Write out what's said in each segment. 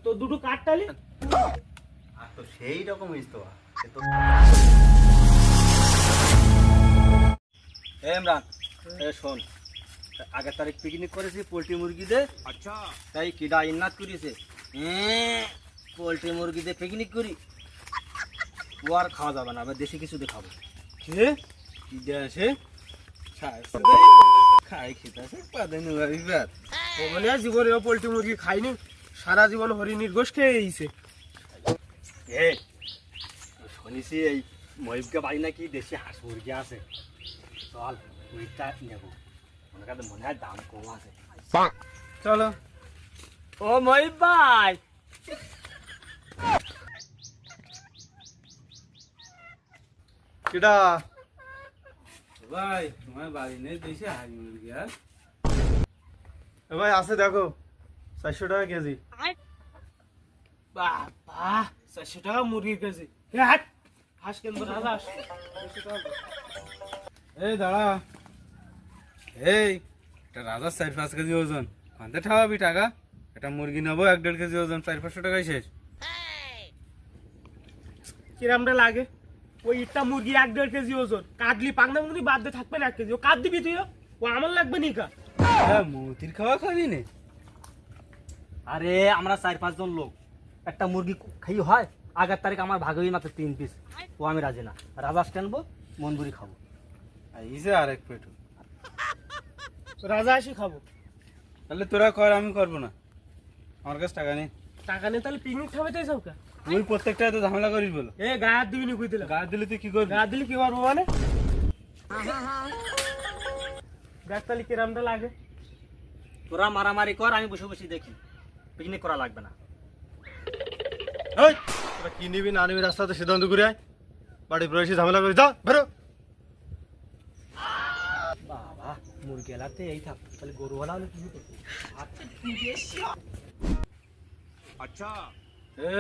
তো দুটো কাটতালি আর তো সেই রকম ইস্তফা তো ইমরান শোন আগের তারিখ পিকনিক করেছি পোলট্রি মুরগি দে। আচ্ছা তাই কিডা ইন্নাত করিয়েছে পোলট্রি মুরগি দিয়ে পিকনিক করি ও আর খাওয়া যাবে না, আবার দেশি কিছু দিয়ে খাবো। কে কিডা আছে খাই খেতে আছে বলে জীবনে পোলট্রি মুরগি খাইনি, সারা জীবন হরিণীর গোশ খেয়েছে। শুনেছি এই মহিবকে বাড়ি নাকি দেশি হাঁস মুরগি আছে, চল মুরগিটা নেবো, মনে হয় দাম কম আছে। চলো। ও মহিব ভাই, কিডা ভাই তোমার বাড়ি নেই দেশি হাঁস মুরগি? আর ভাই আছে দেখো 400 টাকা কেজি। বাবা 400 টাকা মুরগির কেজি? হাঁস কেন রাজা হাঁস? এই দাঁড়া, এই এটা রাজার 4-5 কেজি ওজন, আনতে ঠাওয়াবি টাকা। এটা মুরগি নেবো 1-1.5 কেজি ওজন, 400-500 টাকায় শেষ। কিরামটা লাগে? ওই ইটটা মুরগি 1-1.5 কেজি ওজন, কাটলি পাকনা মুরগি বাদ দিয়ে থাকবে না 1 কেজি। ও কাট দিবি তুই? ও আমার লাগবে নি কা? মতির খাওয়া খাবি নে? আরে আমরা 4-5 জন লোক, একটা মুরগি খাই হয়, আগের তারিখ আমার ভাগ হয়ে মাত্র 3 পিস, ও আমি রাজি না। রাজাস টানবো, মনবুরি খাবো। এইসে আরেক পেটু, রাজা হাঁসই খাবো। তাহলে তোরা কর, আমি করবো না, আমার কাছে টাকা নেই। টাকা নেই তাহলে পিকনিক খাবে তাই সব কা? তুই প্রত্যেকটা তো ঝামেলা করিস বলো। এ গায়ে হাত দিবি নি কই দিলাম? গায়ে দিলে তুই কি করবি? গায়ে হাত দিলে কি করবো মানে? দেখ তাহলে কিরামটা লাগে। তোরা মারামারি কর, আমি বসে বসে দেখি, পিকনিক করা লাগবে না। এই তোরা কি নিবি না নিবি রাস্তাতে সিদ্ধান্ত করে আয়, বাড়ি প্রবেশে ঝামেলা করিস, যা বেরো। বাবা মুরগি এলাতে এই থাক, তাহলে গরু হলা হলে কি হতো? আচ্ছা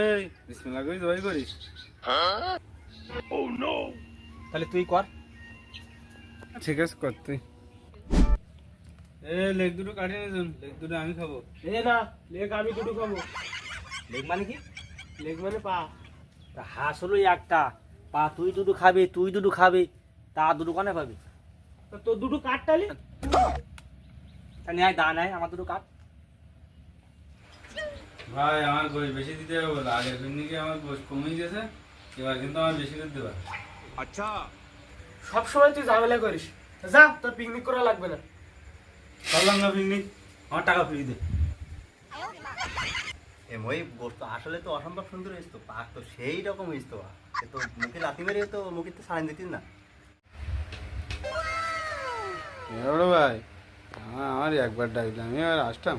এই বিসমিল্লাহ করিস, দোয়াই করিস। তাহলে তুই কর। ঠিক আছে কর তুই। লেগ দুটো কাটিয়ে নিয়েছেন, লেগ দুটো আমি খাবো। এ না, লেগ আমি দুটো খাবো। লেগ মানে কি? লেগ মানে পা। তা হাঁস হলো একটা, পা তুই দুটো খাবি, তুই দুটো খাবি, তা দুটো কানে পাবি। তো তোর দুটো কাটতালি? তা নেয় দা নেয়, আমার দুটো কাট। ভাই আমার গোশ বেশি দিতে হবে বলে, আগের পিকনিকে আমার গোশ কমেই গেছে, এবার কিন্তু আমার বেশি করে দেবা। সব সময় তুই ঝামেলা করিস, যা তোর পিকনিক করা লাগবে না। চললাম না পিকনিক, আমার টাকা ফ্রি দে। এ মহিব গোস্ত আসলে তো অসম্ভব সুন্দর ইস্তো, পাক তো সেই রকম ইস্তফা, সে তো মুখে লাথি মেরে তো মুখে তো সারান দিতিস না। ভাই আমার একবার ডাকলাম, আমি আর আসতাম।